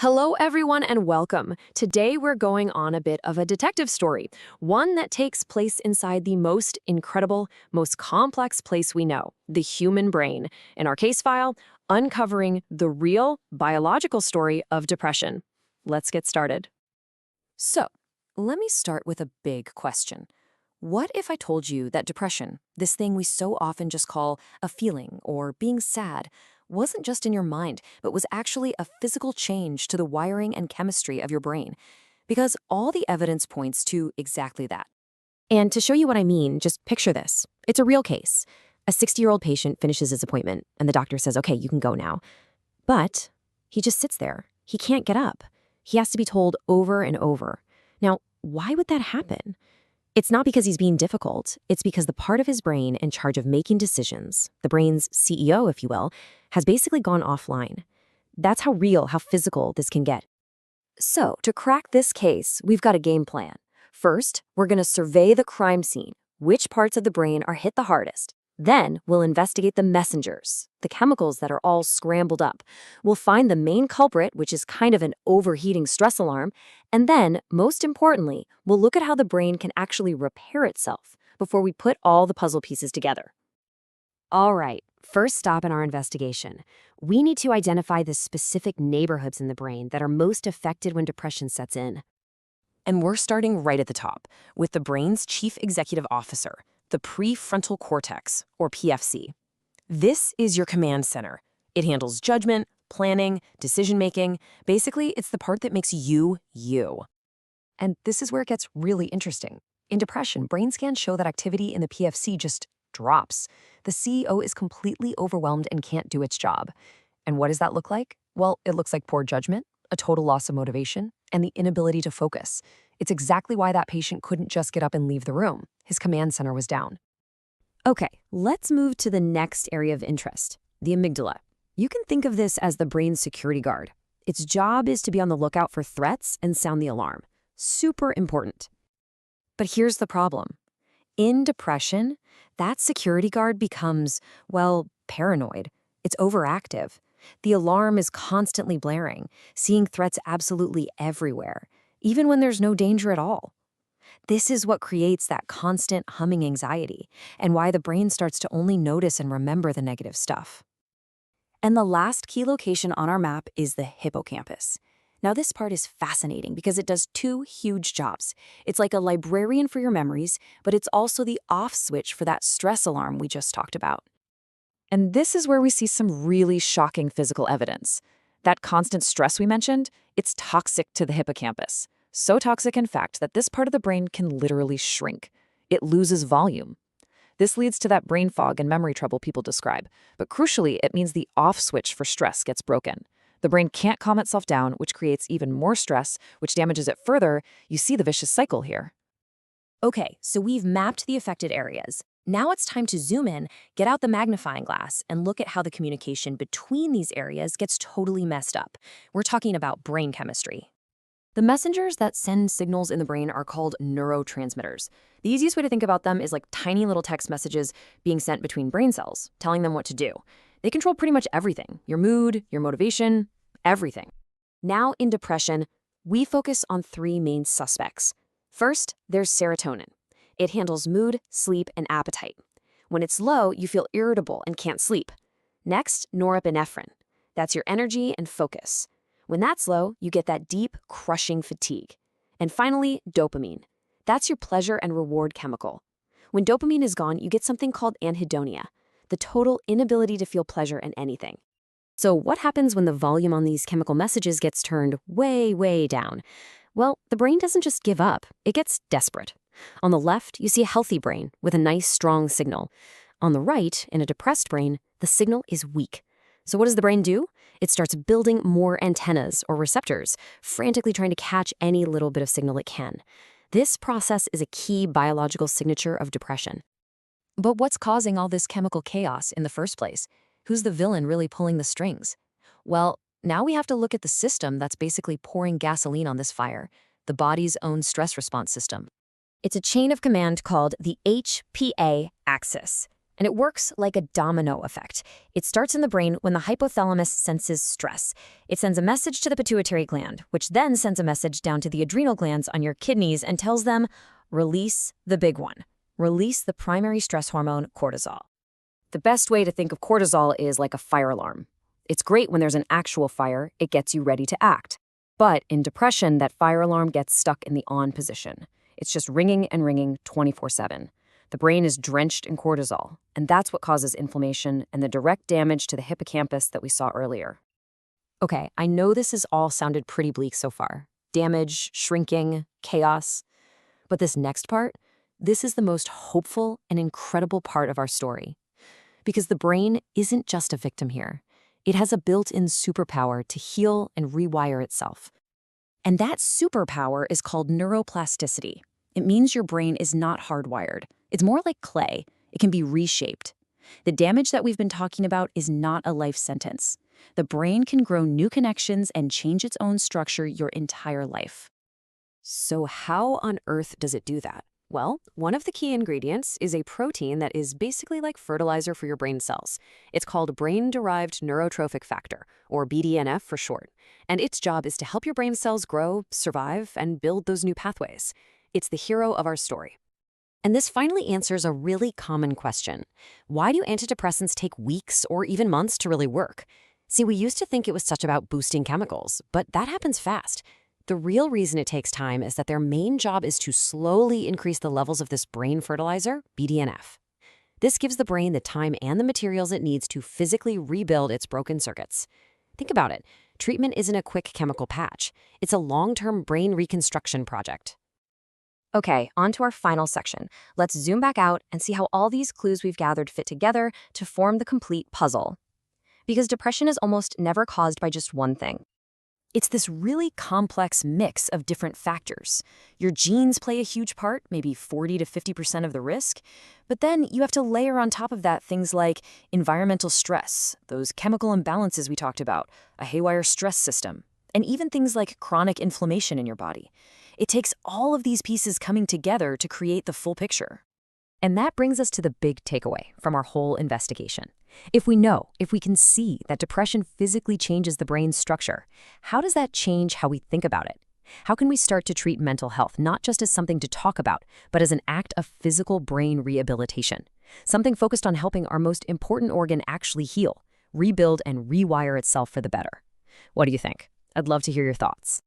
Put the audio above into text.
Hello, everyone, and welcome. Today, we're going on a bit of a detective story, one that takes place inside the most incredible, most complex place we know, the human brain. In our case file, uncovering the real biological story of depression. Let's get started. So, let me start with a big question. What if I told you that depression, this thing we so often just call a feeling or being sad, wasn't just in your mind, but was actually a physical change to the wiring and chemistry of your brain? Because all the evidence points to exactly that. And to show you what I mean, just picture this. It's a real case. A 60-year-old patient finishes his appointment, and the doctor says, okay, you can go now. But he just sits there. He can't get up. He has to be told over and over. Now, why would that happen? It's not because he's being difficult. It's because the part of his brain in charge of making decisions, the brain's CEO, if you will, has basically gone offline. That's how real, how physical this can get. So, to crack this case, we've got a game plan. First, we're going to survey the crime scene. Which parts of the brain are hit the hardest? Then, we'll investigate the messengers, the chemicals that are all scrambled up. We'll find the main culprit, which is kind of an overheating stress alarm. And then, most importantly, we'll look at how the brain can actually repair itself before we put all the puzzle pieces together. All right, first stop in our investigation. We need to identify the specific neighborhoods in the brain that are most affected when depression sets in. And we're starting right at the top, with the brain's chief executive officer, the prefrontal cortex, or PFC. This is your command center. It handles judgment, planning, decision-making. Basically, it's the part that makes you, you. And this is where it gets really interesting. In depression, brain scans show that activity in the PFC just drops. The CEO is completely overwhelmed and can't do its job. And what does that look like? Well, it looks like poor judgment, a total loss of motivation, and the inability to focus. It's exactly why that patient couldn't just get up and leave the room. His command center was down. Okay, let's move to the next area of interest, the amygdala. You can think of this as the brain's security guard. Its job is to be on the lookout for threats and sound the alarm. Super important. But here's the problem. In depression, that security guard becomes, well, paranoid. It's overactive. The alarm is constantly blaring, seeing threats absolutely everywhere, even when there's no danger at all. This is what creates that constant humming anxiety, and why the brain starts to only notice and remember the negative stuff. And the last key location on our map is the hippocampus. Now, this part is fascinating because it does two huge jobs. It's like a librarian for your memories, but it's also the off switch for that stress alarm we just talked about. And this is where we see some really shocking physical evidence. That constant stress we mentioned, it's toxic to the hippocampus. So toxic, in fact, that this part of the brain can literally shrink. It loses volume. This leads to that brain fog and memory trouble people describe. But crucially, it means the off switch for stress gets broken. The brain can't calm itself down, which creates even more stress, which damages it further. You see the vicious cycle here. Okay, so we've mapped the affected areas. Now it's time to zoom in, get out the magnifying glass, and look at how the communication between these areas gets totally messed up. We're talking about brain chemistry. The messengers that send signals in the brain are called neurotransmitters. The easiest way to think about them is like tiny little text messages being sent between brain cells, telling them what to do. They control pretty much everything, your mood, your motivation, everything. Now in depression, we focus on three main suspects. First, there's serotonin. It handles mood, sleep, and appetite. When it's low, you feel irritable and can't sleep. Next, norepinephrine. That's your energy and focus. When that's low, you get that deep, crushing fatigue. And finally, dopamine. That's your pleasure and reward chemical. When dopamine is gone, you get something called anhedonia, the total inability to feel pleasure in anything. So what happens when the volume on these chemical messages gets turned way, way down? Well, the brain doesn't just give up, it gets desperate. On the left, you see a healthy brain with a nice, strong signal. On the right, in a depressed brain, the signal is weak. So what does the brain do? It starts building more antennas or receptors, frantically trying to catch any little bit of signal it can. This process is a key biological signature of depression. But what's causing all this chemical chaos in the first place? Who's the villain really pulling the strings? Well, now we have to look at the system that's basically pouring gasoline on this fire, the body's own stress response system. It's a chain of command called the HPA axis. And it works like a domino effect. It starts in the brain when the hypothalamus senses stress. It sends a message to the pituitary gland, which then sends a message down to the adrenal glands on your kidneys and tells them, release the big one. Release the primary stress hormone, cortisol. The best way to think of cortisol is like a fire alarm. It's great when there's an actual fire, it gets you ready to act. But in depression, that fire alarm gets stuck in the on position. It's just ringing and ringing 24/7. The brain is drenched in cortisol, and that's what causes inflammation and the direct damage to the hippocampus that we saw earlier. Okay, I know this has all sounded pretty bleak so far. Damage, shrinking, chaos. But this next part, this is the most hopeful and incredible part of our story. Because the brain isn't just a victim here. It has a built-in superpower to heal and rewire itself. And that superpower is called neuroplasticity. It means your brain is not hardwired. It's more like clay. It can be reshaped. The damage that we've been talking about is not a life sentence. The brain can grow new connections and change its own structure your entire life. So how on earth does it do that? Well, one of the key ingredients is a protein that is basically like fertilizer for your brain cells. It's called brain-derived neurotrophic factor, or BDNF for short. And its job is to help your brain cells grow, survive, and build those new pathways. It's the hero of our story. And this finally answers a really common question. Why do antidepressants take weeks or even months to really work? See, we used to think it was such about boosting chemicals, but that happens fast. The real reason it takes time is that their main job is to slowly increase the levels of this brain fertilizer, BDNF. This gives the brain the time and the materials it needs to physically rebuild its broken circuits. Think about it. Treatment isn't a quick chemical patch. It's a long-term brain reconstruction project. Okay, on to our final section. Let's zoom back out and see how all these clues we've gathered fit together to form the complete puzzle. Because depression is almost never caused by just one thing. It's this really complex mix of different factors. Your genes play a huge part, maybe 40 to 50% of the risk. But then you have to layer on top of that things like environmental stress, those chemical imbalances we talked about, a haywire stress system, and even things like chronic inflammation in your body. It takes all of these pieces coming together to create the full picture. And that brings us to the big takeaway from our whole investigation. If we can see that depression physically changes the brain's structure, how does that change how we think about it? How can we start to treat mental health not just as something to talk about, but as an act of physical brain rehabilitation? Something focused on helping our most important organ actually heal, rebuild, and rewire itself for the better. What do you think? I'd love to hear your thoughts.